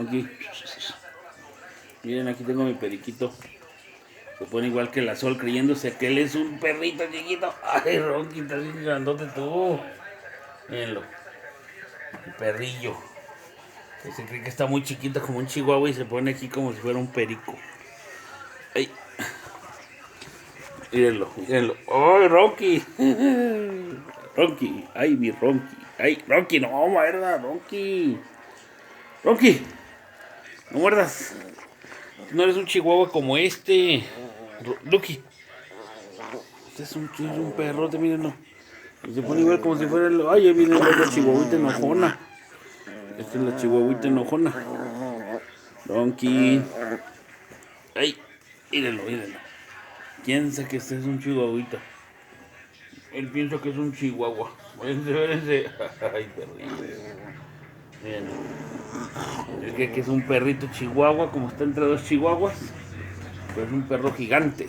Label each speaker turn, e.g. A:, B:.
A: Aquí. Miren, aquí tengo mi periquito. Se pone igual que la Sol, creyéndose que él es un perrito chiquito. Ay, Ronqui, estás bien grandote tú. Mírenlo. El perrillo. Que se cree que está muy chiquito como un chihuahua y se pone aquí como si fuera un perico. Ay. Mírenlo, mírenlo. ¡Ay, Ronqui! Ronqui, ay, mi Ronqui. Ay, Ronqui, no, muerda, Ronqui. Ronqui, no muerdas. No eres un chihuahua como este. Lucky. Este es un perrote, mírenlo. Y se pone igual como si fuera el. Ay, ahí viene la chihuahuita enojona. Esta es la chihuahuita enojona. Donkey. Ay, mírenlo, mírenlo. Piensa que este es un chihuahuita. Él piensa que es un chihuahua. Vérense, vérense. Ay, perrito. Miren. Él cree que es un perrito chihuahua, como está entre dos chihuahuas. Pero es un perro gigante.